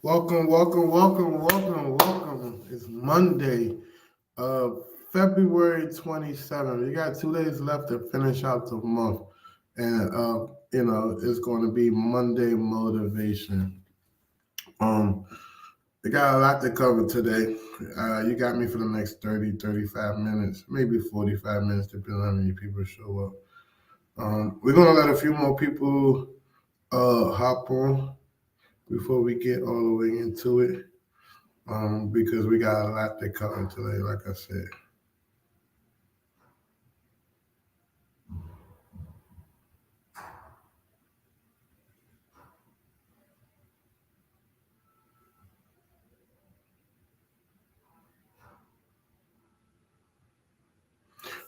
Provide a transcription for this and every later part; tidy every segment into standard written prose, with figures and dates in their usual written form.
Welcome. It's Monday, uh, February 27th. We got 2 days left to finish out the month. And, it's going to be Monday motivation. Um, we got a lot to cover today. You got me for the next 30, 35 minutes, maybe 45 minutes, depending on how many people show up. We're going to let a few more people hop on before we get all the way into it. Because we got a lot to cover today, like I said.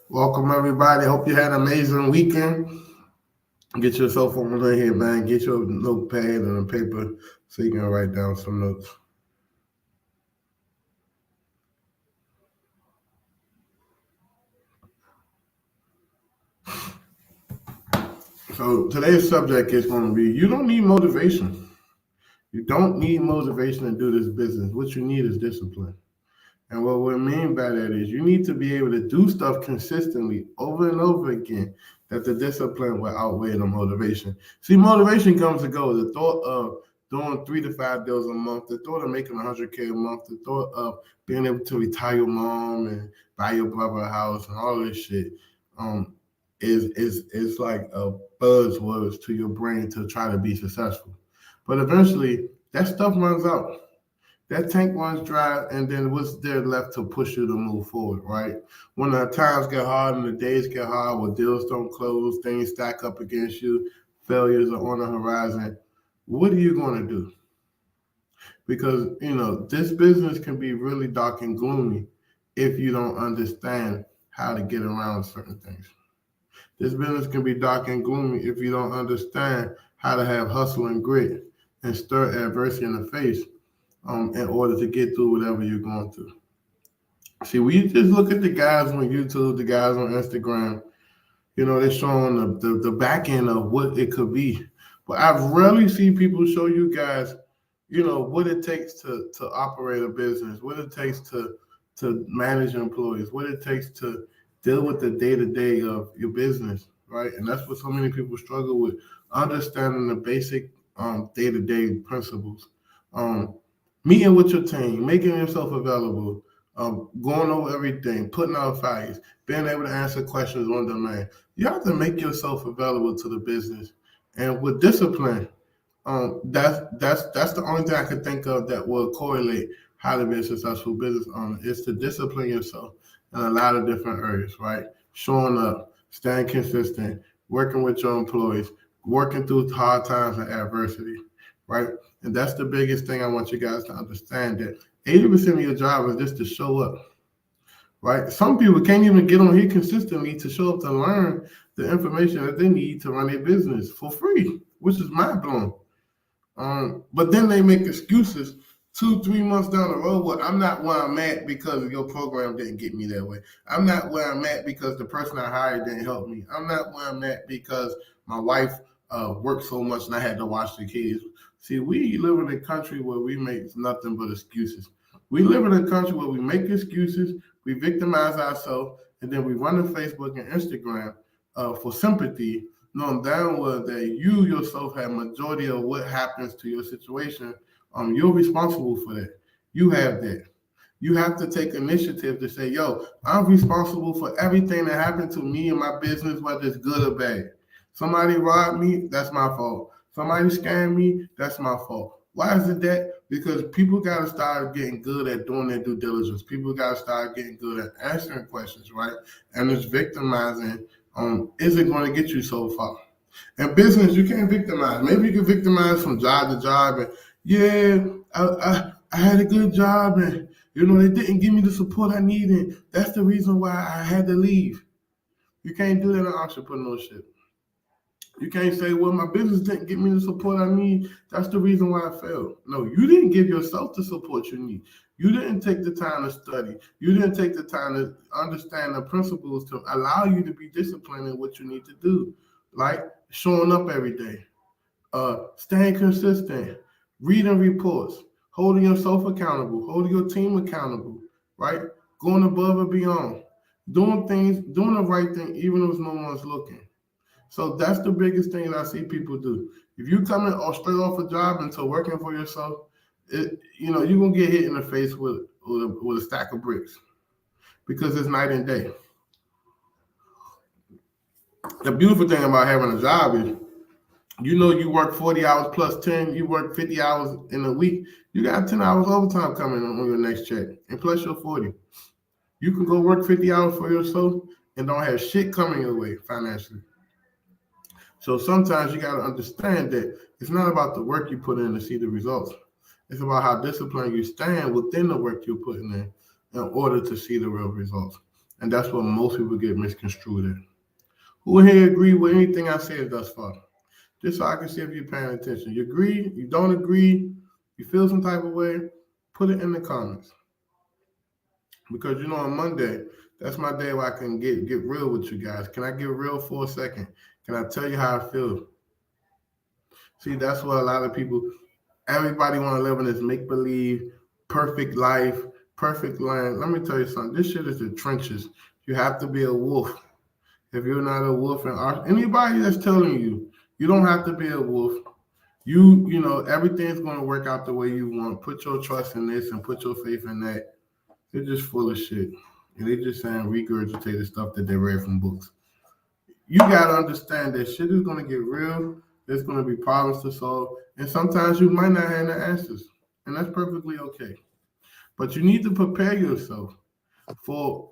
Welcome, everybody. Hope you had an amazing weekend. Get yourself on here, man. Get your notepad and a paper so you can write down some notes. So today's subject is going to be, you don't need motivation. You don't need motivation to do this business. What you need is discipline. And what we mean by that is you need to be able to do stuff consistently over and over again, that the discipline will outweigh the motivation. See, motivation comes and goes. The thought of doing 3 to 5 deals a month, the thought of making $100K a month, the thought of being able to retire your mom and buy your brother a house and all this shit is like a buzzwords to your brain to try to be successful. But eventually, that stuff runs out. That tank runs dry, and then what's there left to push you to move forward, right? When the times get hard and the days get hard, when deals don't close, things stack up against you, failures are on the horizon, what are you going to do? Because, this business can be really dark and gloomy if you don't understand how to get around certain things. This business can be dark and gloomy if you don't understand how to have hustle and grit and stare adversity in the face in order to get through whatever you're going through. See, we just look at the guys on YouTube, the guys on Instagram, they're showing the back end of what it could be. But I've rarely seen people show you guys, what it takes to operate a business, what it takes to manage employees, what it takes to deal with the day-to-day of your business, right? And that's what so many people struggle with, understanding the basic day-to-day principles. Meeting with your team, making yourself available, going over everything, putting out fires, being able to answer questions on demand. You have to make yourself available to the business. And with discipline, that's the only thing I could think of that will correlate how to be a successful business owner is to discipline yourself in a lot of different areas, right? Showing up, staying consistent, working with your employees, working through hard times and adversity, right? And that's the biggest thing I want you guys to understand, that 80% of your job is just to show up, right? Some people can't even get on here consistently to show up to learn the information that they need to run their business for free, which is mind-blowing. But then they make excuses 2-3 months down the road. Well, I'm not where I'm at because your program didn't get me that way. I'm not where I'm at because the person I hired didn't help me. I'm not where I'm at because my wife worked so much and I had to watch the kids. See, we live in a country where we make nothing but excuses. We live in a country where we make excuses, we victimize ourselves, and then we run to Facebook and Instagram for sympathy, knowing damn well that you yourself have majority of what happens to your situation. You're responsible for that. You have that. You have to take initiative to say, yo, I'm responsible for everything that happened to me and my business, whether it's good or bad. Somebody robbed me, that's my fault. Somebody scammed me, that's my fault. Why is it that? Because people got to start getting good at doing their due diligence. People got to start getting good at answering questions, right? And it's victimizing isn't going to get you so far. In business, you can't victimize. Maybe you can victimize from job to job. And yeah, I had a good job and, they didn't give me the support I needed. That's the reason why I had to leave. You can't do that in entrepreneurship. You can't say, well, my business didn't give me the support I need. That's the reason why I failed. No, you didn't give yourself the support you need. You didn't take the time to study. You didn't take the time to understand the principles to allow you to be disciplined in what you need to do, like showing up every day, staying consistent, reading reports, holding yourself accountable, holding your team accountable, right? Going above and beyond, doing the right thing, even if no one's looking. So that's the biggest thing that I see people do. If you coming straight off a job into working for yourself, you're gonna get hit in the face with a stack of bricks because it's night and day. The beautiful thing about having a job is, you work 40 hours plus 10, you work 50 hours in a week, you got 10 hours overtime coming on your next check, and plus your 40. You can go work 50 hours for yourself and don't have shit coming your way financially. So sometimes you got to understand that it's not about the work you put in to see the results. It's about how disciplined you stand within the work you're putting in order to see the real results. And that's what most people get misconstrued in. Who here agree with anything I said thus far? Just so I can see if you're paying attention. You agree? You don't agree? You feel some type of way? Put it in the comments. Because on Monday, that's my day where I can get real with you guys. Can I get real for a second? Can I tell you how I feel? See, that's what a lot of people, everybody want to live in this make-believe, perfect life, perfect land. Let me tell you something. This shit is the trenches. You have to be a wolf. If you're not a wolf, and anybody that's telling you, you don't have to be a wolf. Everything's going to work out the way you want. Put your trust in this and put your faith in that. They're just full of shit. And they're just saying regurgitated stuff that they read from books. You got to understand that shit is going to get real. There's going to be problems to solve. And sometimes you might not have the answers. And that's perfectly okay. But you need to prepare yourself for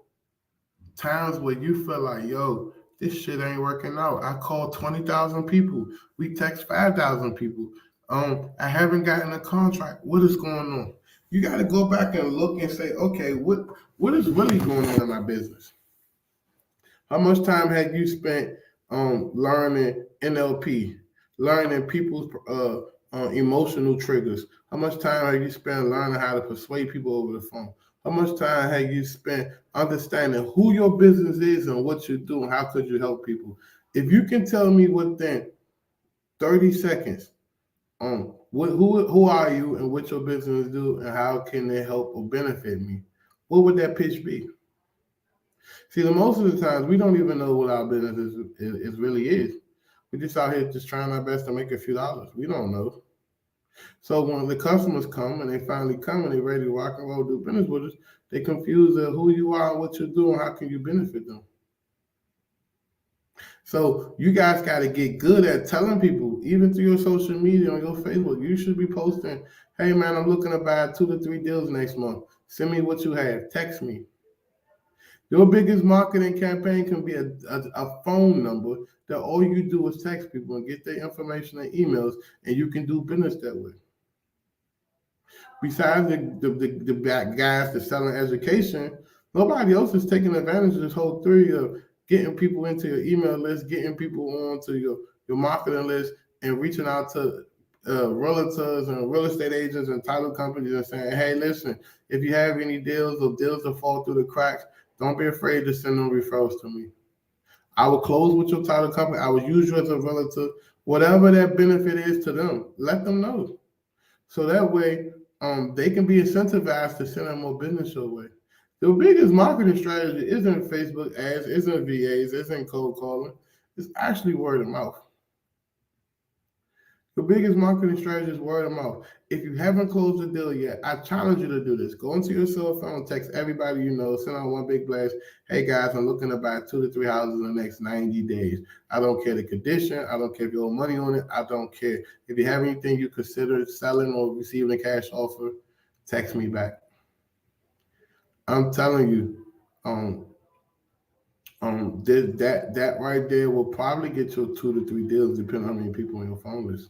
times where you feel like, yo, this shit ain't working out. I called 20,000 people. We text 5,000 people. I haven't gotten a contract. What is going on? You got to go back and look and say, okay, what is really going on in my business? How much time have you spent learning NLP, learning people's emotional triggers? How much time have you spent learning how to persuade people over the phone? How much time have you spent understanding who your business is and what you do and how could you help people? If you can tell me within 30 seconds, who are you and what your business do and how can they help or benefit me, what would that pitch be? See, most of the times we don't even know what our business is really is. We're just out here just trying our best to make a few dollars. We don't know. So when the customers come and they finally come and they're ready to rock and roll, do business with us, they confuse who you are and what you're doing. How can you benefit them? So you guys got to get good at telling people, even through your social media, on your Facebook, you should be posting, hey man, I'm looking to buy 2 to 3 deals next month. Send me what you have. Text me. Your biggest marketing campaign can be a phone number that all you do is text people and get their information and emails, and you can do business that way. Besides the guys that's selling education, nobody else is taking advantage of this whole theory of getting people into your email list, getting people onto your marketing list, and reaching out to realtors and real estate agents and title companies and saying, hey, listen, if you have any deals or deals that fall through the cracks, don't be afraid to send them referrals to me. I will close with your title company. I will use you as a realtor. Whatever that benefit is to them, let them know. So that way, they can be incentivized to send them more business your way. The biggest marketing strategy isn't Facebook ads, isn't VAs, isn't cold calling. It's actually word of mouth. The biggest marketing strategy is word of mouth. If you haven't closed the deal yet, I challenge you to do this. Go into your cell phone, text everybody you know, send out one big blast. Hey guys, I'm looking to buy 2 to 3 houses in the next 90 days. I don't care the condition. I don't care if you owe money on it. I don't care. If you have anything you consider selling or receiving a cash offer, text me back. I'm telling you, that right there will probably get you 2 to 3 deals, depending on how many people on your phone list.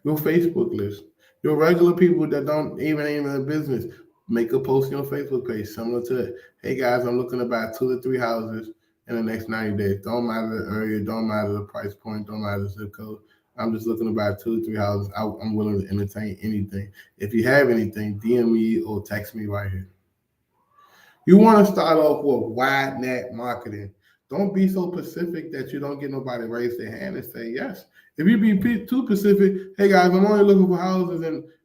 Your Facebook list, your regular people that don't even in a business, make a post on your Facebook page similar to it. Hey guys, I'm looking to buy 2 to 3 houses in the next 90 days. Don't matter the area, don't matter the price point, don't matter the zip code. I'm just looking to buy 2 to 3 houses. I'm willing to entertain anything. If you have anything, DM me or text me right here. You want to start off with wide net marketing. Don't be so specific that you don't get nobody raise their hand and say yes. If you be too specific, hey guys, I'm only looking for houses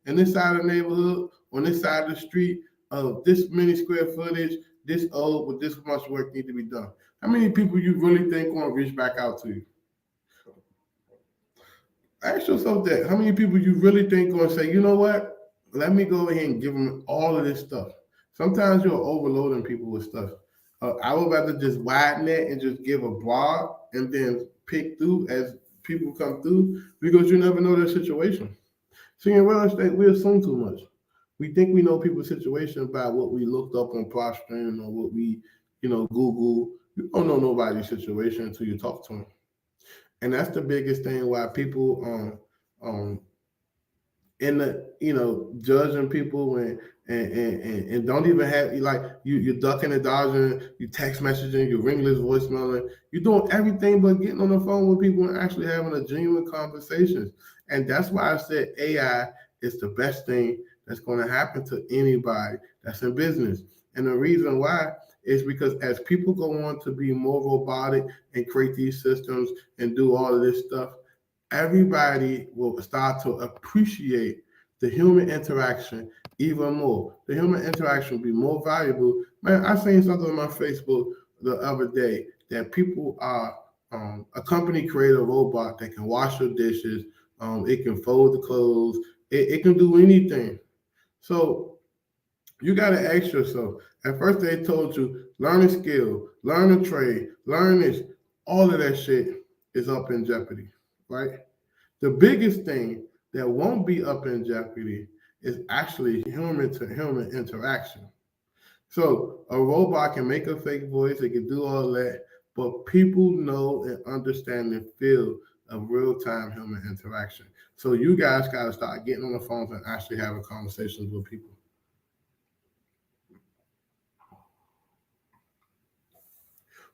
in this side of the neighborhood, on this side of the street, of this many square footage, this old, with this much work need to be done. How many people you really think gonna reach back out to you? Ask yourself that. How many people you really think gonna say, you know what? Let me go ahead and give them all of this stuff. Sometimes you're overloading people with stuff. I would rather just widen it and just give a broad and then pick through as people come through, because you never know their situation. See, in real estate, we assume too much. We think we know people's situation by what we looked up on Propstream or what we, Google. You don't know nobody's situation until you talk to them. And that's the biggest thing why people in the judging people and don't even have, like, you're ducking and dodging, you text messaging, you ringless voicemailing, you're doing everything but getting on the phone with people and actually having a genuine conversations. And that's why I said AI is the best thing that's going to happen to anybody that's in business. And the reason why is because as people go on to be more robotic and create these systems and do all of this stuff, everybody will start to appreciate the human interaction even more. The human interaction will be more valuable. Man, I seen something on my Facebook the other day that people are, a company created a robot that can wash your dishes, it can fold the clothes, it can do anything. So you got to ask yourself, at first they told you, learn a skill, learn a trade, learn this. All of that shit is up in jeopardy, right? The biggest thing that won't be up in jeopardy is actually human to human interaction. So a robot can make a fake voice, it can do all that, but people know and understand and feel a real-time human interaction. So you guys got to start getting on the phones and actually having conversations with people.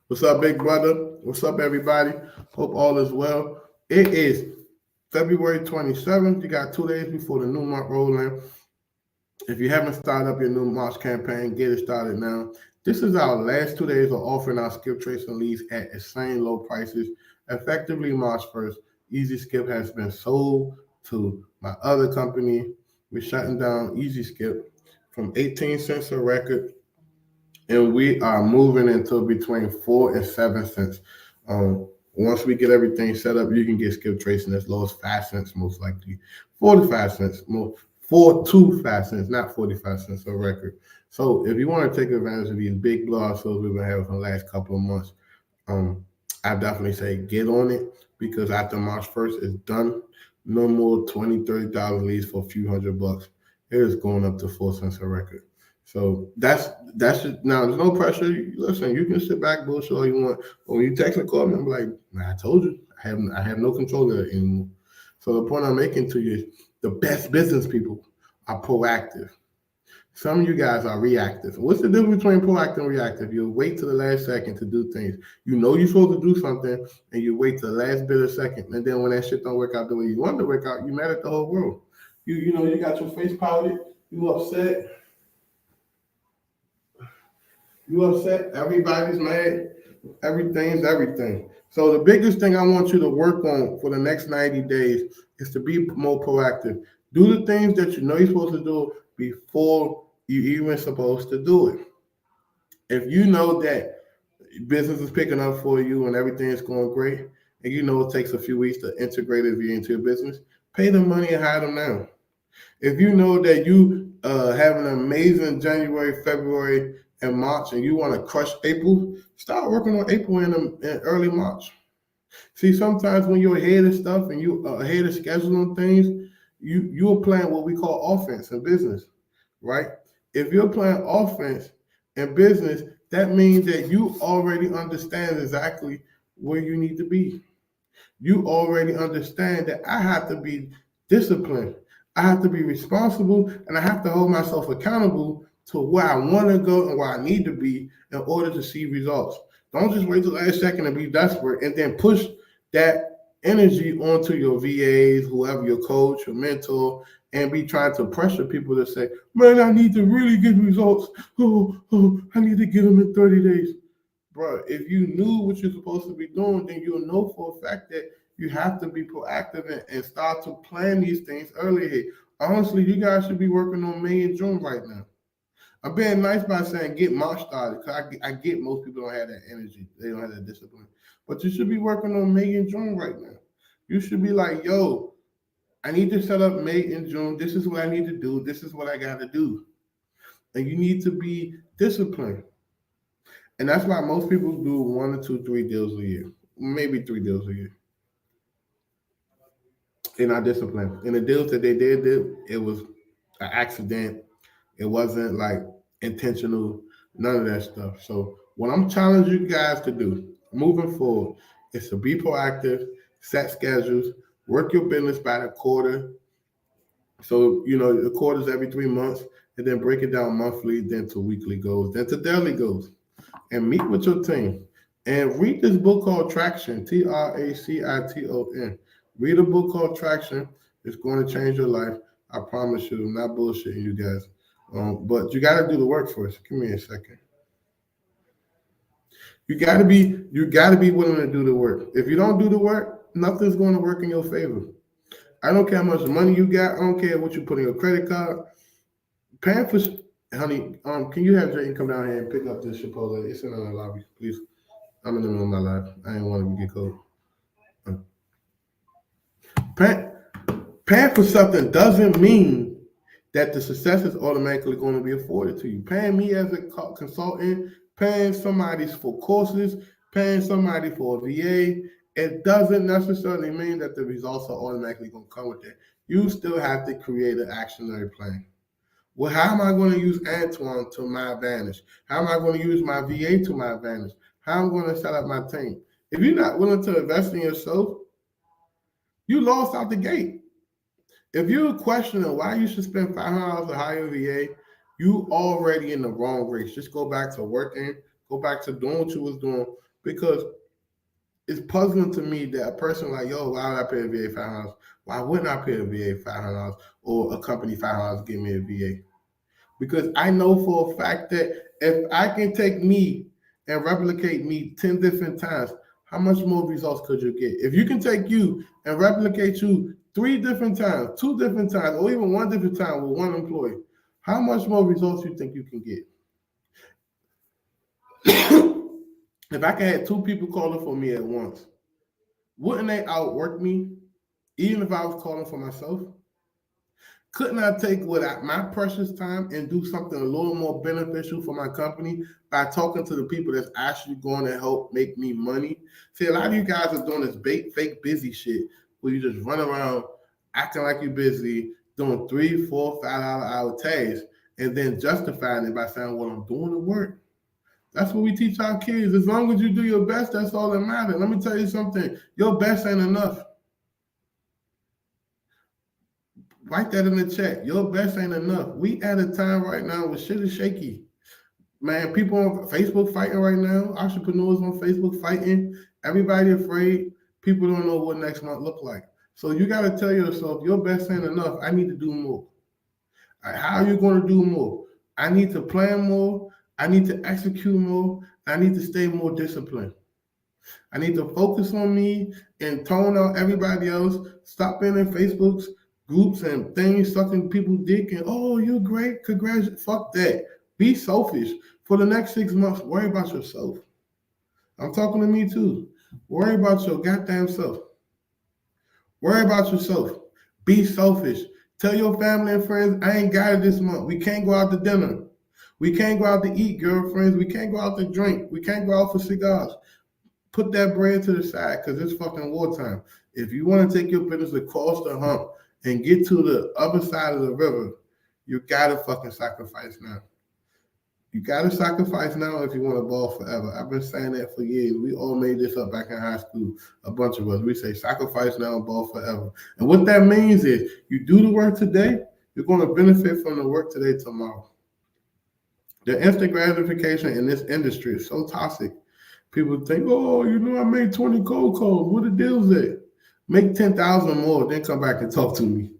What's up, big brother? What's up, everybody? Hope all is well. It is February 27th. You got 2 days before the new month rolling. If you haven't started up your new March campaign, get it started now. This is our last 2 days of offering our skip trace and leads at insane low prices. Effectively March 1st, Easy Skip has been sold to my other company. We're shutting down Easy Skip from 18 cents a record, and we are moving into between 4 and 7 cents. Once we get everything set up, you can get skip tracing as low as 5 cents, most likely 45 cents, 4 to 5 cents, not 45 cents a record. So if you want to take advantage of these big blowout sales we've been having for the last couple of months, I definitely say get on it, because after March 1st, it's done. No more $20,000, $30,000 leads for a few $100. It is going up to 4 cents a record. So that's just, now there's no pressure. Listen, you can sit back, bullshit all you want. But when you text and call me, I'm like, I told you, I have no control of it anymore. So the point I'm making to you is the best business people are proactive. Some of you guys are reactive. What's the difference between proactive and reactive? You wait till the last second to do things. You know you're supposed to do something, and you wait till the last bit of second. And then when that shit don't work out the way you want it to work out, you mad at the whole world. You got your face powdered, you upset. Everybody's mad. Everything's everything. So the biggest thing I want you to work on for the next 90 days is to be more proactive. Do the things that you know you're supposed to do before you even supposed to do it. If you know that business is picking up for you and everything is going great, and you know it takes a few weeks to integrate it into your business, pay them money and hire them now. If you know that you have an amazing January, February, and March, and you want to crush April, start working on April in early March. See, sometimes when you're ahead of stuff and you ahead of schedule on things, you're playing what we call offense in business, right? If you're playing offense in business, that means that you already understand exactly where you need to be. You already understand that I have to be disciplined. I have to be responsible, and I have to hold myself accountable to where I want to go and where I need to be in order to see results. Don't just wait till the last second and be desperate and then push that energy onto your VAs, whoever your coach, your mentor, and be trying to pressure people to say, man, I need to really get results. I need to get them in 30 days. Bro, if you knew what you're supposed to be doing, then you'll know for a fact that you have to be proactive and start to plan these things early here. Honestly, you guys should be working on May and June right now. I'm being nice by saying get March started, because I get most people don't have that energy. They don't have that discipline. But you should be working on May and June right now. You should be like, yo, I need to set up May and June. This is what I need to do. This is what I got to do. And you need to be disciplined. And that's why most people do 1 or 2, 3 deals a year, maybe 3 deals a year. They're not disciplined. And the deals that they did do, it was an accident. It wasn't like intentional, none of that stuff. So what I'm challenging you guys to do moving forward is to be proactive, set schedules, work your business by the quarter. So, the quarters every 3 months, and then break it down monthly, then to weekly goals, then to daily goals, and meet with your team. And read this book called Traction, Traction. Read a book called Traction. It's going to change your life. I promise you. I'm not bullshitting you guys. But you got to do the work first. Give me a second. You got to be willing to do the work. If you don't do the work, nothing's going to work in your favor. I don't care how much money you got. I don't care what you put in your credit card. Paying for, honey, can you have Jayden come down here and pick up this Chipotle? It's in the lobby, please. I'm in the middle of my life. I didn't want to get cold. Paying for something doesn't mean that the success is automatically going to be afforded to you. Paying me as a consultant, paying somebody for courses, paying somebody for a VA, it doesn't necessarily mean that the results are automatically going to come with it. You still have to create an actionary plan. Well, how am I going to use Antoine to my advantage? How am I going to use my VA to my advantage? How am I going to set up my team? If you're not willing to invest in yourself, you lost out the gate. If you're questioning why you should spend $500 to hire a VA, you already in the wrong race. Just go back to working, go back to doing what you was doing, because it's puzzling to me that a person like, yo, why would I pay a VA $500? Why wouldn't I pay a VA $500 or a company $500 to give me a VA? Because I know for a fact that if I can take me and replicate me 10 different times, how much more results could you get? If you can take you and replicate you 3 different times, 2 different times, or even 1 different time with 1 employee, how much more results do you think you can get? If I can have 2 people calling for me at once, wouldn't they outwork me, even if I was calling for myself? Couldn't I take my precious time and do something a little more beneficial for my company by talking to the people that's actually going to help make me money? See, a lot of you guys are doing this fake busy shit where you just run around acting like you're busy, doing $3, $4, $5 tasks, and then justifying it by saying, well, I'm doing the work. That's what we teach our kids. As long as you do your best, that's all that matters. Let me tell you something. Your best ain't enough. Write that in the chat. Your best ain't enough. We at a time right now where shit is shaky. Man, people on Facebook fighting right now. Entrepreneurs on Facebook fighting. Everybody afraid. People don't know what next month look like. So you got to tell yourself, your best ain't enough. I need to do more. Right, how are you going to do more? I need to plan more. I need to execute more. I need to stay more disciplined. I need to focus on me and tone out everybody else. Stop being in Facebook's groups and things sucking people dick and, oh, you're great, congratulations. Fuck that. Be selfish. For the next 6 months, worry about yourself. I'm talking to me too. Worry about your goddamn self. Worry about yourself. Be selfish. Tell your family and friends, I ain't got it this month. We can't go out to dinner. We can't go out to eat, girlfriends. We can't go out to drink. We can't go out for cigars. Put that bread to the side because it's fucking wartime. If you want to take your business across the hump and get to the other side of the river, you gotta fucking sacrifice now. You gotta sacrifice now if you want to ball forever. I've been saying that for years. We all made this up back in high school, a bunch of us. We say sacrifice now and ball forever. And what that means is you do the work today, you're going to benefit from the work today tomorrow. The instant gratification in this industry is so toxic. People think, oh, I made 20 cold calls. What the deal's at? Make 10,000 more, then come back and talk to me.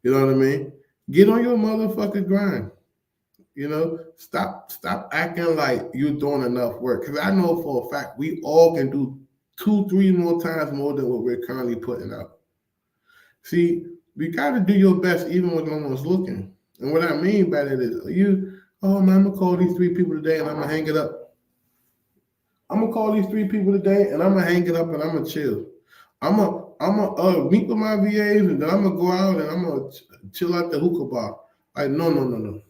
You know what I mean? Get on your motherfucking grind. Stop acting like you're doing enough work. Because I know for a fact we all can do 2-3 more times more than what we're currently putting out. See, You got to do your best even when no one's looking. And what I mean by that is, oh man, I'm gonna call these 3 people today and I'm gonna hang it up. I'm gonna call these 3 people today and I'm gonna hang it up and I'm gonna chill. I'm gonna meet with my VAs and then I'm gonna go out and I'm gonna chill at the hookah bar. Like, no.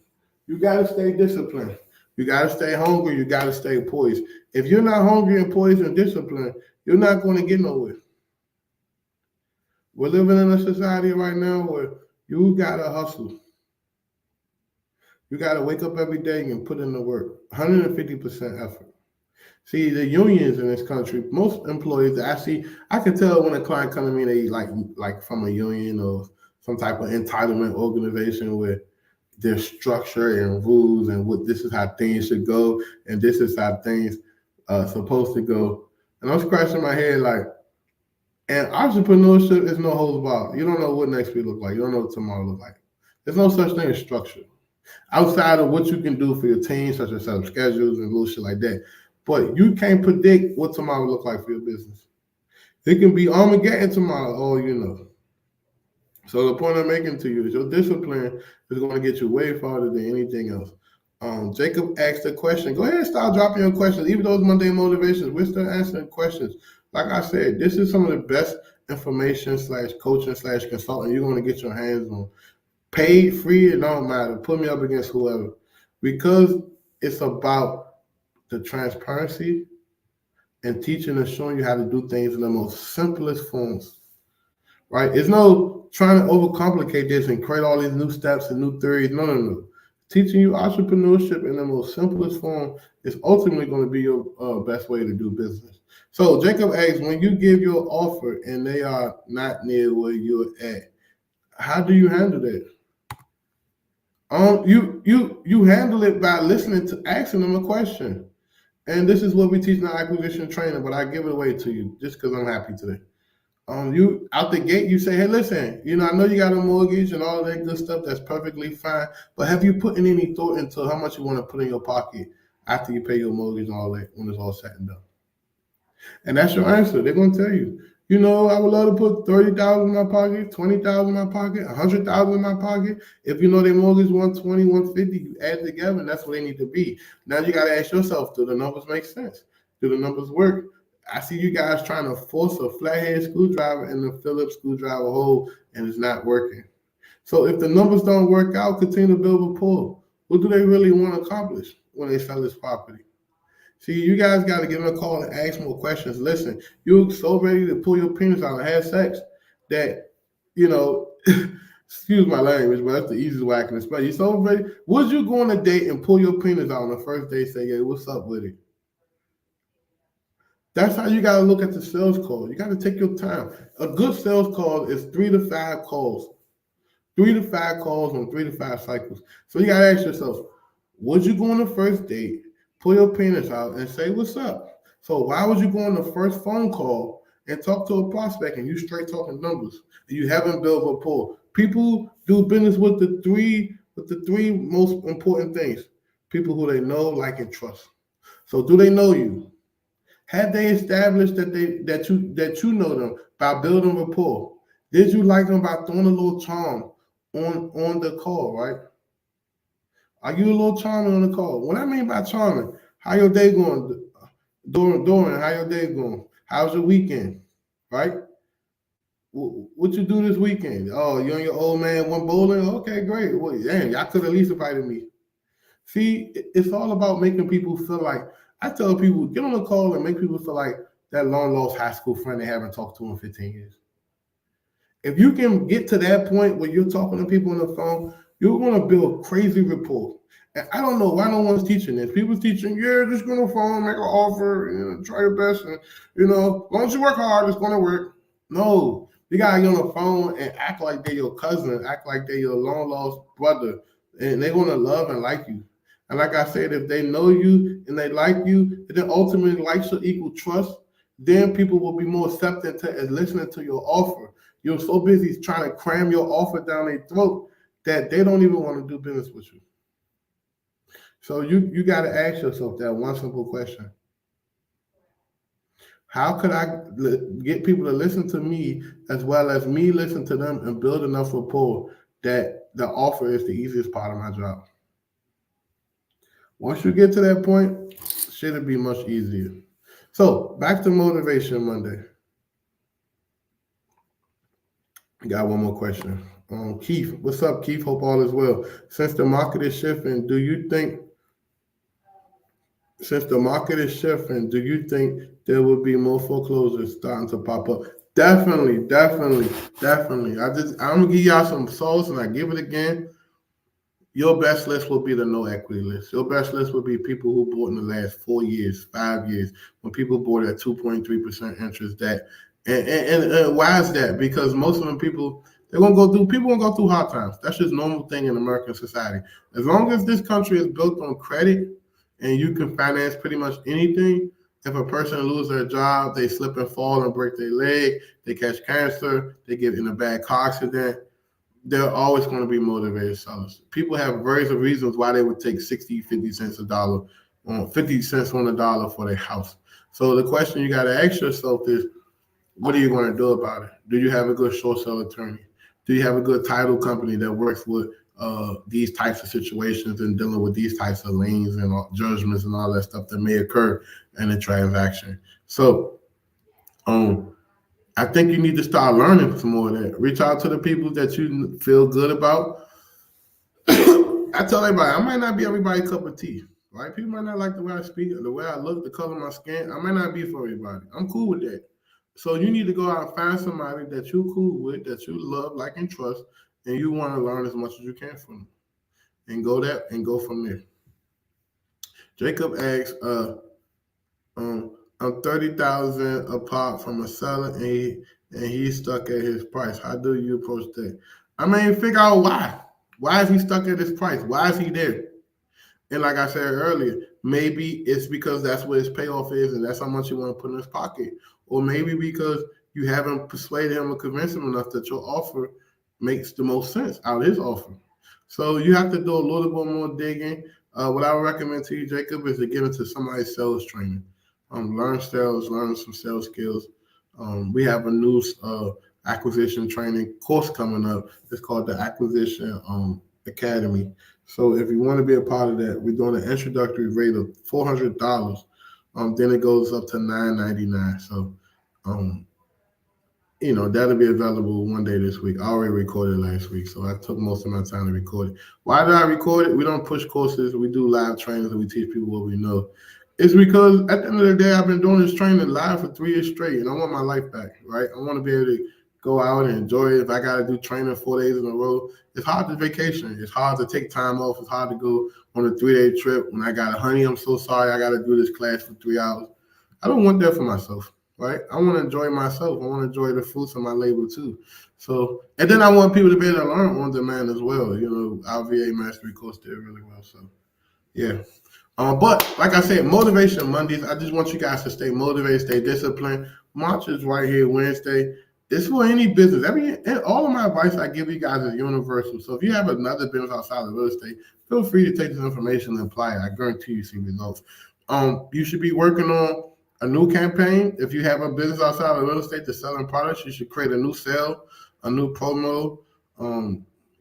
You gotta stay disciplined. You gotta stay hungry. You gotta stay poised. If you're not hungry and poised and disciplined, you're not going to get nowhere. We're living in a society right now where you gotta hustle. You gotta wake up every day and put in the work. 150% effort. See, the unions in this country, most employees that I see, I can tell when a client comes to me, they like from a union or some type of entitlement organization where there's structure and rules and what this is how things should go and this is how things supposed to go. And I'm scratching my head like, and entrepreneurship is no holds barred. You don't know what next week look like. You don't know what tomorrow look like. There's no such thing as structure outside of what you can do for your team, such as set up schedules and little shit like that. But you can't predict what tomorrow look like for your business. It can be Armageddon tomorrow, all you know. So the point I'm making to you is your discipline is going to get you way farther than anything else. Jacob asked a question. Go ahead and start dropping your questions. Even those Monday motivations, we're still answering questions. Like I said, this is some of the best information / coaching / consulting you're going to get your hands on. Paid, free, it don't matter. Put me up against whoever. Because it's about the transparency and teaching and showing you how to do things in the most simplest forms. Right? It's no trying to overcomplicate this and create all these new steps and new theories. No. Teaching you entrepreneurship in the most simplest form is ultimately going to be your best way to do business. So Jacob asks, when you give your offer and they are not near where you're at, how do you handle that? You handle it by listening to asking them a question. And this is what we teach in our acquisition training, but I give it away to you just because I'm happy today. You out the gate, you say, hey, listen, I know you got a mortgage and all that good stuff. That's perfectly fine. But have you put in any thought into how much you want to put in your pocket after you pay your mortgage and all that when it's all said and done? And that's your answer. They're going to tell you, I would love to put $30,000 in my pocket, $20,000 in my pocket, $100,000 in my pocket. If you know their mortgage $120,000, $150,000, you add together, and that's where they need to be. Now you got to ask yourself, do the numbers make sense? Do the numbers work? I see you guys trying to force a flathead screwdriver in the Phillips screwdriver hole, and it's not working. So if the numbers don't work out, continue to build rapport. What do they really want to accomplish when they sell this property? See, you guys got to give them a call and ask more questions. Listen, you're so ready to pull your penis out and have sex that, excuse my language, but that's the easiest way I can explain. You're so ready. Would you go on a date and pull your penis out on the first day, say, hey, what's up with it? That's how you got to look at the sales call. You got to take your time. A good sales call is 3 to 5 calls. 3 to 5 calls on 3 to 5 cycles. So you got to ask yourself, would you go on the first date, pull your penis out, and say, what's up? So why would you go on the first phone call and talk to a prospect and you straight talking numbers and you haven't built rapport? People do business with the three most important things. People who they know, like, and trust. So do they know you? Have they established that you know them by building rapport? Did you like them by throwing a little charm on the call, right? Are you a little charming on the call? What I mean by charming, how your day going? Doing, how your day going? How's your weekend, right? What you do this weekend? Oh, you and your old man went bowling? Okay, great. Well, damn, y'all could at least invited me. See, it's all about making people feel like, I tell people, get on the call and make people feel like that long lost high school friend they haven't talked to in 15 years. If you can get to that point where you're talking to people on the phone, you're going to build crazy rapport. And I don't know why no one's teaching this. People's teaching, just go on the phone, make an offer, try your best. And, as long as you work hard, it's going to work. No, you got to get on the phone and act like they're your cousin, act like they're your long lost brother. And they're going to love and like you. And like I said, if they know you and they like you, and then ultimately likes will equal trust, then people will be more accepting to and listening to your offer. You're so busy trying to cram your offer down their throat that they don't even want to do business with you. So you got to ask yourself that one simple question. How could I get people to listen to me as well as me listen to them and build enough rapport that the offer is the easiest part of my job? Once you get to that point, shit'll be much easier. So back to Motivation Monday. Got one more question. Keith, what's up, Keith? Hope all is well. Since the market is shifting, do you think there will be more foreclosures starting to pop up? Definitely, definitely, definitely. I'm gonna give y'all some souls, and I give it again. Your best list will be the no equity list. Your best list will be people who bought in the last 4 years, 5 years, when people bought at 2.3% interest. And why is that? Because most of them people people gonna go through hard times. That's just normal thing in American society. As long as this country is built on credit and you can finance pretty much anything, if a person loses their job, they slip and fall and break their leg, they catch cancer, they get in a bad car accident, they're always going to be motivated sellers. People have various reasons why they would take 60, 50 cents a dollar, 50 cents on a dollar for their house. So the question you got to ask yourself is, what are you going to do about it? Do you have a good short sale attorney? Do you have a good title company that works with these types of situations and dealing with these types of liens and judgments and all that stuff that may occur in a transaction? So, I think you need to start learning some more of that. Reach out to the people that you feel good about. I tell everybody, I might not be everybody's cup of tea, right? People might not like the way I speak, or the way I look, the color of my skin. I might not be for everybody. I'm cool with that. So you need to go out and find somebody that you're cool with, that you love, like, and trust, and you want to learn as much as you can from them. And go from there. Jacob asks, I'm 30,000 apart from a seller, and he's stuck at his price. How do you approach that? I mean, figure out why. Why is he stuck at his price? Why is he there? And like I said earlier, maybe it's because that's what his payoff is, and that's how much you want to put in his pocket. Or maybe because you haven't persuaded him or convinced him enough that your offer makes the most sense out of his offer. So you have to do a little bit more digging. What I would recommend to you, Jacob, is to get into somebody's sales training. Learn sales, learn some sales skills. We have a new acquisition training course coming up. It's called the Acquisition Academy. So if you want to be a part of that, we're doing an introductory rate of $400. Then it goes up to $999. So, that'll be available one day this week. I already recorded last week, so I took most of my time to record it. Why did I record it? We don't push courses. We do live trainings and we teach people what we know. It's because at the end of the day, I've been doing this training live for 3 years straight, and I want my life back, right? I want to be able to go out and enjoy it. If I got to do training 4 days in a row, it's hard to vacation. It's hard to take time off. It's hard to go on a 3-day trip when I got honey, I'm so sorry I got to do this class for 3 hours. I don't want that for myself, right? I want to enjoy myself. I want to enjoy the fruits of my labor too. So, and then I want people to be able to learn on demand as well. Our VA Mastery course did really well. So, yeah. But like I said, Motivation Mondays, I just want you guys to stay motivated, stay disciplined. March is right here Wednesday. It's for any business. All of my advice I give you guys is universal. So if you have another business outside of real estate, feel free to take this information and apply it. I guarantee you see results. You should be working on a new campaign. If you have a business outside of real estate that's selling products, you should create a new sale, a new promo.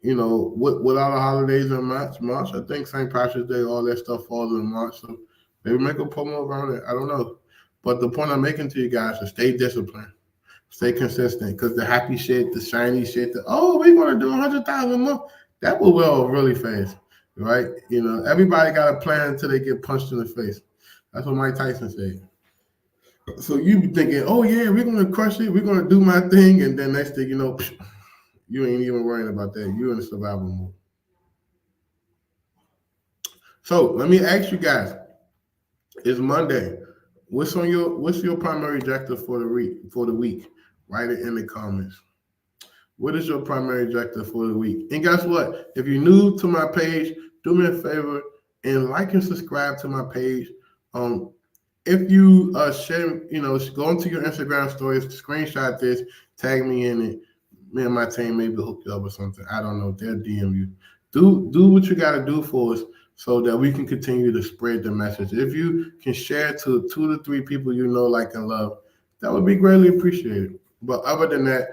With all the holidays in March, I think St. Patrick's Day, all that stuff falls in March. So maybe make a promo around it. I don't know. But the point I'm making to you guys is stay disciplined, stay consistent, because the happy shit, the shiny shit, we're going to do 100,000 more, that will well really fast, right? Everybody got a plan until they get punched in the face. That's what Mike Tyson said. So you be thinking, oh yeah, we're going to crush it, we're going to do my thing, and then next thing you know, you ain't even worrying about that. You're in the survival mode. So let me ask you guys: it's Monday. What's your primary objective for the week? Write it in the comments. What is your primary objective for the week? And guess what? If you're new to my page, do me a favor and like and subscribe to my page. If you share, go into your Instagram stories, screenshot this, tag me in it. Me and my team maybe hook you up or something. I don't know. They'll DM you. Do what you got to do for us so that we can continue to spread the message. If you can share to 2 to 3 people you know, like, and love, that would be greatly appreciated. But other than that,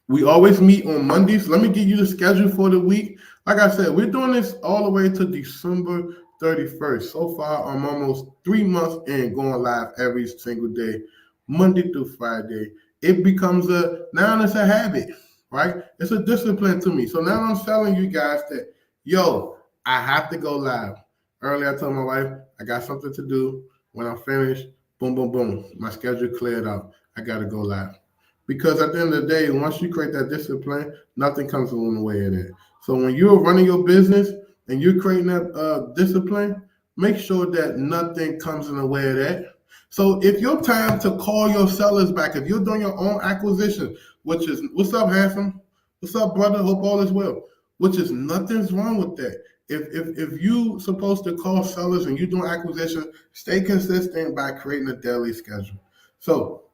we always meet on Mondays. Let me give you the schedule for the week. Like I said, we're doing this all the way to December 31st. So far, I'm almost 3 months in, going live every single day, Monday through Friday. It becomes now it's a habit, right? It's a discipline to me. So now I'm telling you guys that, yo, I have to go live. Earlier, I told my wife, I got something to do. When I'm finished, boom, boom, boom. My schedule cleared out. I got to go live. Because at the end of the day, once you create that discipline, nothing comes along the way of that. So when you're running your business and you're creating that discipline, make sure that nothing comes in the way of that. So if your time to call your sellers back, if you're doing your own acquisition, which is, what's up, handsome? What's up, brother? Hope all is well. Which is, nothing's wrong with that. If you supposed to call sellers and you doing acquisition, stay consistent by creating a daily schedule. So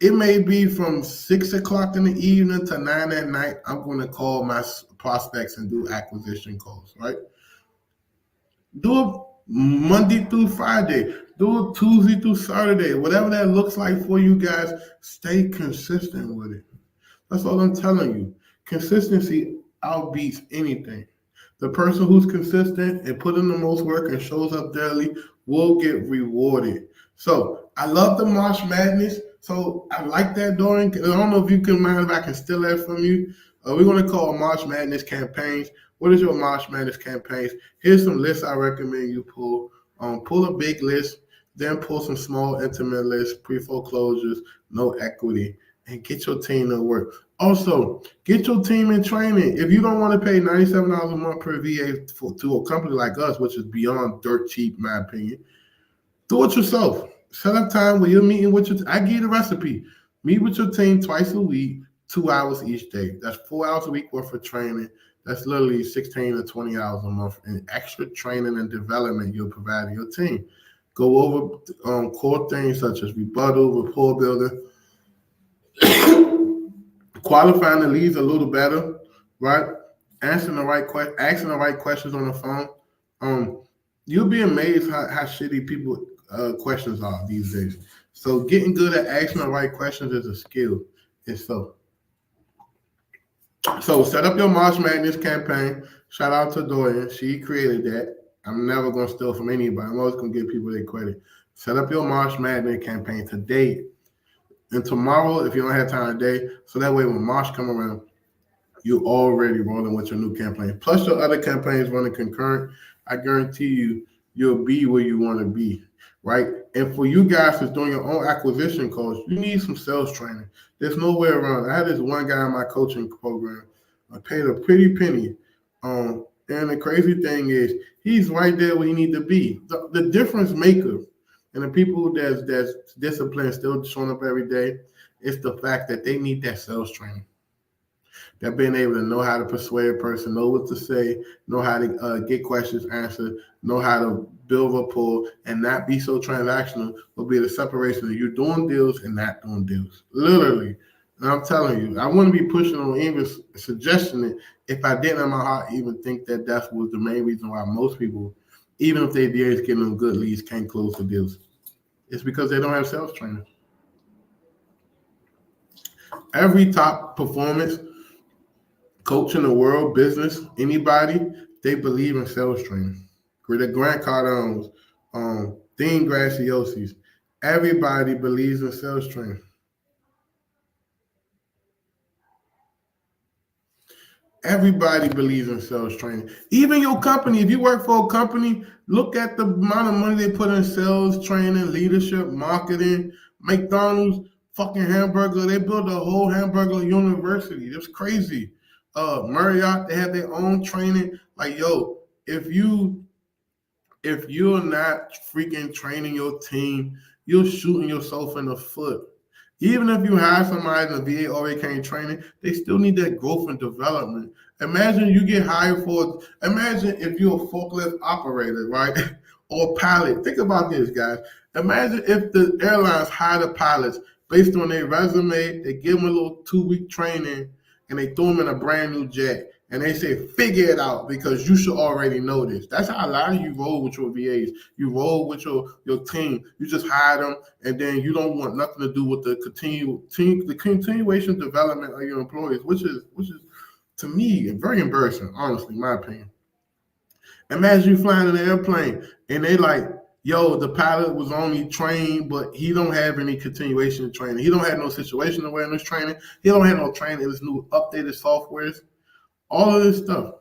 it may be from 6 o'clock in the evening to 9 at night. I'm going to call my prospects and do acquisition calls, right? Do it Monday through Friday. Do it Tuesday through Saturday. Whatever that looks like for you guys, stay consistent with it. That's all I'm telling you. Consistency outbeats anything. The person who's consistent and put in the most work and shows up daily will get rewarded. So I love the March Madness. So I like that, Dorian. I don't know if you can mind if I can steal that from you. We're going to call March Madness campaigns. What is your March Madness campaigns? Here's some lists I recommend you pull. Pull a big list, then pull some small, intimate lists, pre-foreclosures, no equity, and get your team to work. Also, get your team in training. If you don't want to pay $97 a month per VA to a company like us, which is beyond dirt cheap, in my opinion, do it yourself. Set up time where you're meeting with your I give you the recipe. Meet with your team twice a week, 2 hours each day. That's 4 hours a week worth of training. That's literally 16 to 20 hours a month in extra training and development you're providing your team. Go over core things such as rebuttal, rapport building, qualifying the leads a little better, right? Asking the right questions on the phone. You'll be amazed how shitty people questions are these days. So getting good at asking the right questions is a skill. And so set up your March Madness campaign. Shout out to Dorian. She created that. I'm never going to steal from anybody. I'm always going to give people their credit. Set up your March Madness campaign today and tomorrow if you don't have time today. So that way when March come around, you're already rolling with your new campaign. Plus your other campaigns running concurrent. I guarantee you'll be where you want to be, right? And for you guys that's doing your own acquisition calls, you need some sales training. There's no way around. I had this one guy in my coaching program. I paid a pretty penny. And the crazy thing is, he's right there where he need to be. The difference maker and the people that's disciplined, still showing up every day, is the fact that they need that sales training. They're being able to know how to persuade a person, know what to say, know how to get questions answered, know how to build rapport, and not be so transactional will be the separation of you doing deals and not doing deals. Literally. And I'm telling you, I wouldn't be pushing on even suggesting it if I didn't in my heart even think that was the main reason why most people, even if they DAs getting them good leads, can't close the deals. It's because they don't have sales training. Every top performance coach in the world, business, anybody, they believe in sales training. The Grant Cardones, Dean Graciosis, everybody believes in sales training. Everybody believes in sales training. Even your company, if you work for a company, look at the amount of money they put in sales training, leadership, marketing. McDonald's, fucking hamburger, they built a whole hamburger university. That's crazy. Marriott, they have their own training. Like, yo, if you're not freaking training your team, you're shooting yourself in the foot. Even if you hire somebody in the VA already can't training, they still need that growth and development. Imagine you get hired imagine if you're a forklift operator, right? Or pilot. Think about this, guys. Imagine if the airlines hire the pilots based on their resume, they give them a little 2-week training, and they throw them in a brand new jet. And they say, figure it out because you should already know this. That's how a lot of you roll with your VAs. You roll with your team. You just hire them, and then you don't want nothing to do with the continuation development of your employees, which is to me very embarrassing, honestly, in my opinion. Imagine you flying in an airplane and they like, yo, the pilot was only trained, but he don't have any continuation training. He don't have no situational awareness training. He don't have no training in his new updated softwares. All of this stuff.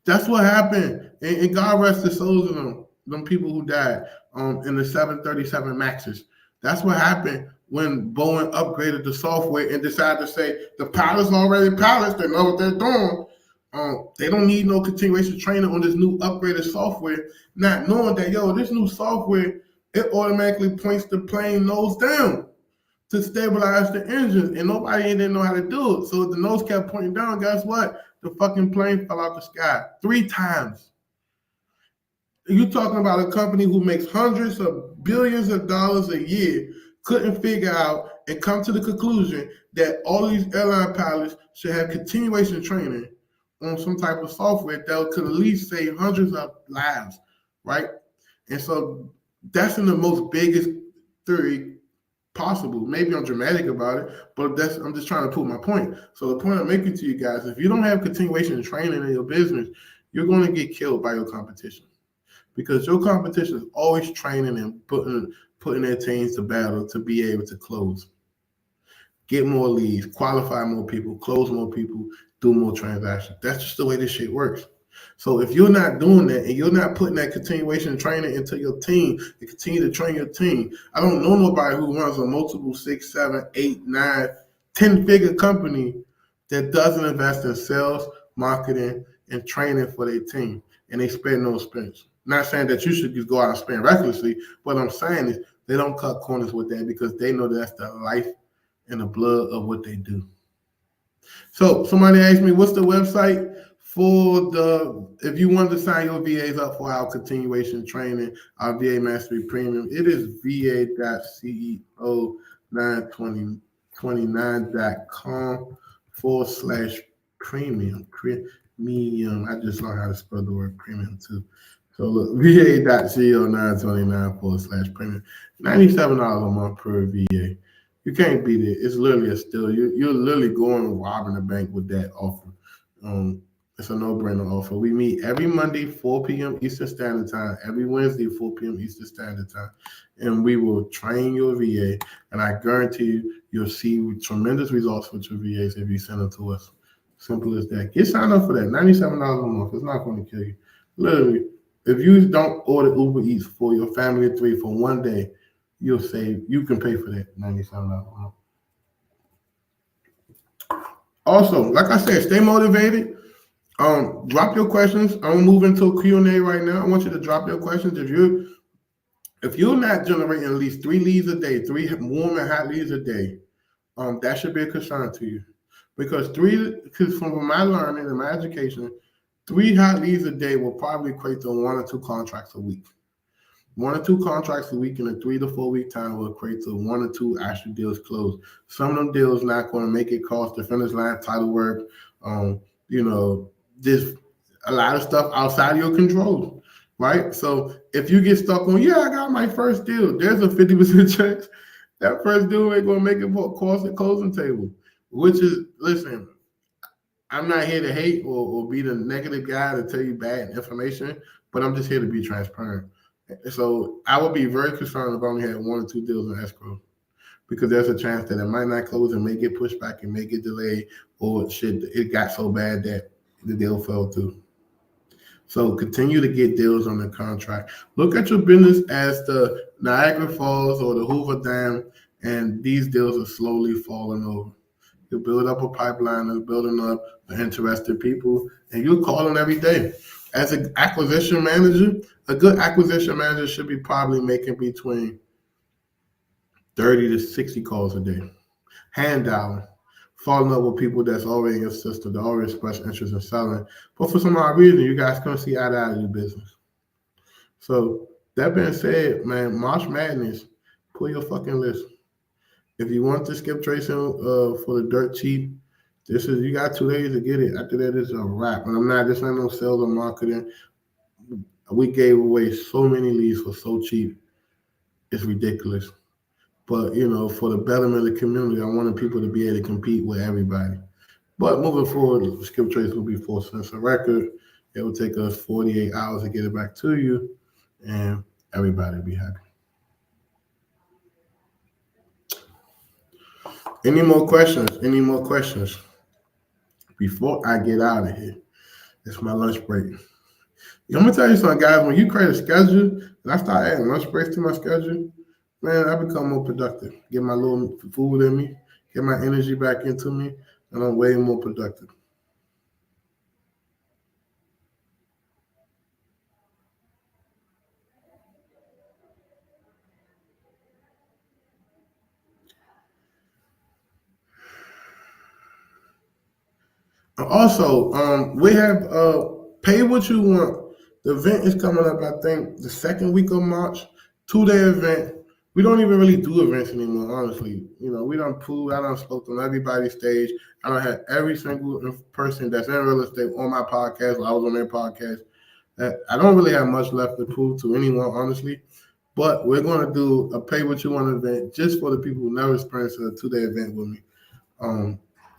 That's what happened. And God rest the souls of them people who died in the 737 Maxes. That's what happened when Boeing upgraded the software and decided to say the pilots already pilots. They know what they're doing. They don't need no continuation training on this new upgraded software, not knowing that, yo, this new software, it automatically points the plane nose down to stabilize the engines, and nobody didn't know how to do it. So the nose kept pointing down. Guess what? The fucking plane fell out the sky 3 times. You're talking about a company who makes hundreds of billions of dollars a year, couldn't figure out and come to the conclusion that all these airline pilots should have continuation training on some type of software that could at least save hundreds of lives, right? And so that's in the most biggest theory possible. Maybe I'm dramatic about it, but I'm just trying to prove my point. So the point I'm making to you guys, if you don't have continuation training in your business, you're going to get killed by your competition, because your competition is always training and putting their teams to battle to be able to close, get more leads, qualify more people, close more people, do more transactions. That's just the way this shit works. So if you're not doing that and you're not putting that continuation training into your team to continue to train your team, I don't know nobody who runs a multiple 6, 7, 8, 9, 10-figure company that doesn't invest in sales, marketing, and training for their team, and they spend no expense. Not saying that you should just go out and spend recklessly. What I'm saying is they don't cut corners with that because they know that's the life and the blood of what they do. So somebody asked me, what's the website for if you want to sign your VAs up for our continuation training, our VA Mastery Premium? It is va.ceo929.com/premium. Premium. I just learned how to spell the word premium too. So look, va.ceo929.com/premium. $97 a month per VA. You can't beat it. It's literally a steal. You're literally going robbing the bank with that offer. It's a no-brainer offer. We meet every Monday, 4 p.m. Eastern Standard Time, every Wednesday, 4 p.m. Eastern Standard Time, and we will train your VA, and I guarantee you, you'll see tremendous results with your VAs if you send them to us. Simple as that. Get signed up for that. $97 a month. It's not going to kill you. Literally, if you don't order Uber Eats for your family of 3 for one day, you can pay for that $97 a month. Also, like I said, stay motivated. Drop your questions. I'm moving to a Q&A right now. I want you to drop your questions. If you're not generating at least 3 leads a day, 3 warm and hot leads a day, that should be a concern to you. Because from my learning and my education, 3 hot leads a day will probably equate to 1 or 2 contracts a week. 1 or 2 contracts a week in a 3 to 4 week time will equate to 1 or 2 actual deals closed. Some of them deals not going to make it across the finish line, title work, there's a lot of stuff outside of your control, right? So if you get stuck on, I got my first deal, there's a 50% chance that first deal ain't going to make it across the closing table, which is, listen, I'm not here to hate or be the negative guy to tell you bad information, but I'm just here to be transparent. So I would be very concerned if I only had 1 or 2 deals in escrow, because there's a chance that it might not close and may get pushed back and may get delayed, or it got so bad that the deal fell through. So continue to get deals on the contract. Look at your business as the Niagara Falls or the Hoover Dam, and these deals are slowly falling over. You build up a pipeline of building up interested people, and you're calling every day. As an acquisition manager, a good acquisition manager should be probably making between 30 to 60 calls a day. Hand dialing, falling up with people that's already in your system, that already express interest in selling. But for some odd reason, you guys couldn't see eye to eye in your business. So that being said, man, March Madness, pull your fucking list. If you want to skip tracing for the dirt cheap, You got 2 days to get it. After that, it's a wrap. And this ain't no sales or marketing. We gave away so many leads for so cheap. It's ridiculous. But for the betterment of the community, I wanted people to be able to compete with everybody. But moving forward, the skip trace will be 4 cents a record. It will take us 48 hours to get it back to you, and everybody will be happy. Any more questions? Any more questions? Before I get out of here, it's my lunch break. I'm gonna tell you something, guys. When you create a schedule, and I start adding lunch breaks to my schedule, man, I become more productive. Get my little food in me, get my energy back into me, and I'm way more productive. Also, we have pay what you want. The event is coming up, I think, the second week of March. 2-day event. We don't even really do events anymore, honestly. We don't prove. I don't spoke on everybody's stage. I don't have every single person that's in real estate on my podcast. I was on their podcast. I don't really have much left to prove to anyone, honestly. But we're going to do a pay what you want event just for the people who never experienced a 2-day event with me.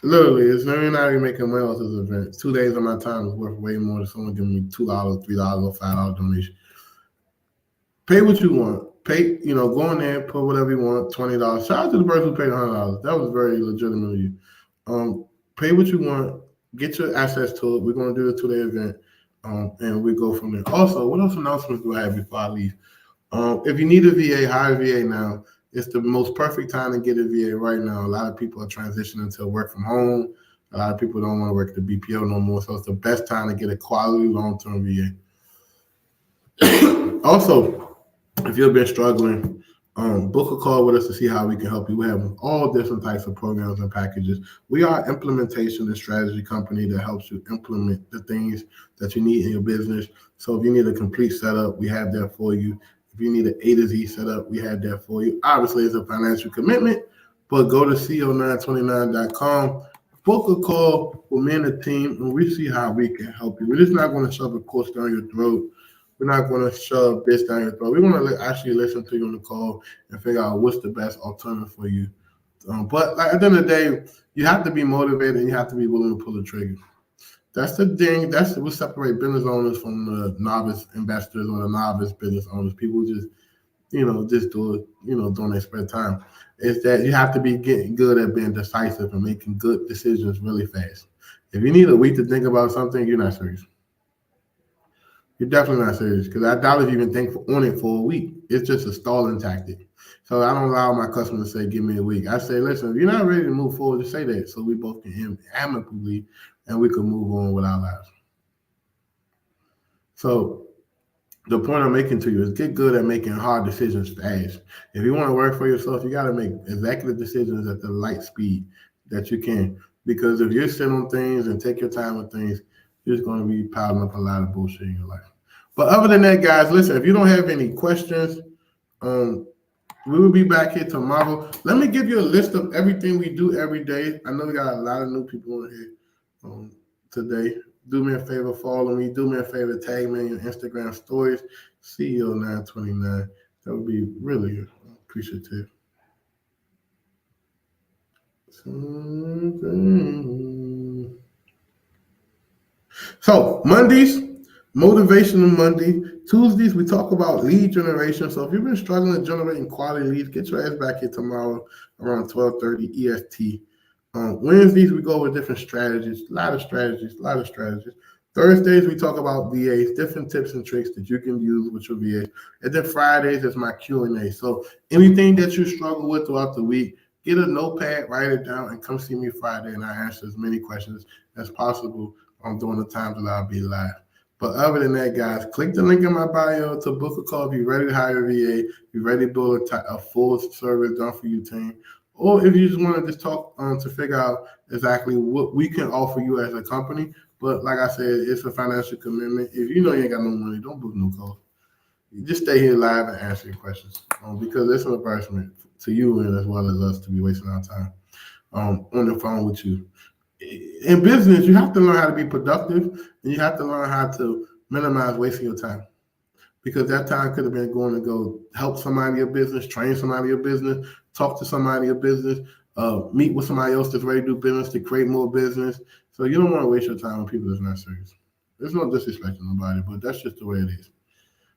Literally, it's not even making money off this event. 2 days of my time is worth way more than someone giving me $2, $3, or $5 donation. Pay what you want. Pay, go in there, put whatever you want, $20. Shout out to the person who paid $100. That was very legitimate of you. Pay what you want. Get your access to it. We're going to do the 2-day event, and we go from there. Also, what else announcements do I have before I leave? If you need a VA, hire a VA now. It's the most perfect time to get a VA right now. A lot of people are transitioning to work from home. A lot of people don't want to work at the BPO no more. So it's the best time to get a quality long-term VA. Also, if you've been struggling, book a call with us to see how we can help you. We have all different types of programs and packages. We are an implementation and strategy company that helps you implement the things that you need in your business. So if you need a complete setup, we have that for you. If you need an A to Z setup, we have that for you. Obviously, it's a financial commitment, but go to co929.com, book a call with me and the team, and we see how we can help you. We're just not going to shove a course down your throat. We're not going to shove this down your throat. We want to actually listen to you on the call and figure out what's the best alternative for you. But at the end of the day, you have to be motivated and you have to be willing to pull the trigger. That's the thing. That's what separates business owners from the novice investors or the novice business owners. People just do it, during their spare time. Is that you have to be getting good at being decisive and making good decisions really fast. If you need a week to think about something, you're not serious. You're definitely not serious because I doubt if you even think on it for a week. It's just a stalling tactic. So I don't allow my customers to say, give me a week. I say, listen, if you're not ready to move forward, just say that so we both can end amicably and we can move on with our lives. So the point I'm making to you is get good at making hard decisions fast. If you want to work for yourself, you got to make executive decisions at the light speed that you can. Because if you're sitting on things and take your time with things, you're just going to be piling up a lot of bullshit in your life. But other than that, guys, listen, if you don't have any questions, we will be back here tomorrow. Let me give you a list of everything we do every day. I know we got a lot of new people in here today. Do me a favor, follow me. Do me a favor, tag me in your Instagram stories. CEO929. That would be really appreciative. So Mondays, Motivational Monday. Tuesdays, we talk about lead generation. So if you've been struggling generating quality leads, get your ass back here tomorrow around 12:30 EST. Wednesdays, we go over different strategies, a lot of strategies. Thursdays, we talk about VAs, different tips and tricks that you can use with your VAs. And then Fridays is my Q&A. So anything that you struggle with throughout the week, get a notepad, write it down, and come see me Friday, and I answer as many questions as possible during the times that I'll be live. But other than that, guys, click the link in my bio to book a call if you're ready to hire a VA, you're ready to build a full service done for you team. Or if you just want to just talk to figure out exactly what we can offer you as a company. But like I said, it's a financial commitment. If you know you ain't got no money, don't book no calls. You just stay here live and answer your questions because it's an embarrassment to you and as well as us to be wasting our time on the phone with you. in business, you have to learn how to be productive, and you have to learn how to minimize wasting your time. Because that time could have been going to go help somebody in your business, train somebody in your business, talk to somebody in your business, meet with somebody else that's ready to do business to create more business. So you don't want to waste your time with people that's not serious. There's no disrespect to nobody, but that's just the way it is.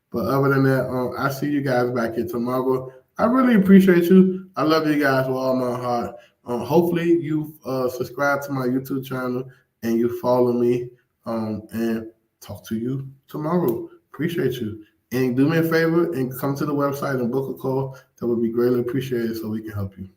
But other than that, I see you guys back here tomorrow. I really appreciate you. I love you guys with all my heart. Hopefully you subscribe to my YouTube channel and you follow me and talk to you tomorrow. Appreciate you. And do me a favor and come to the website and book a call. That would be greatly appreciated so we can help you.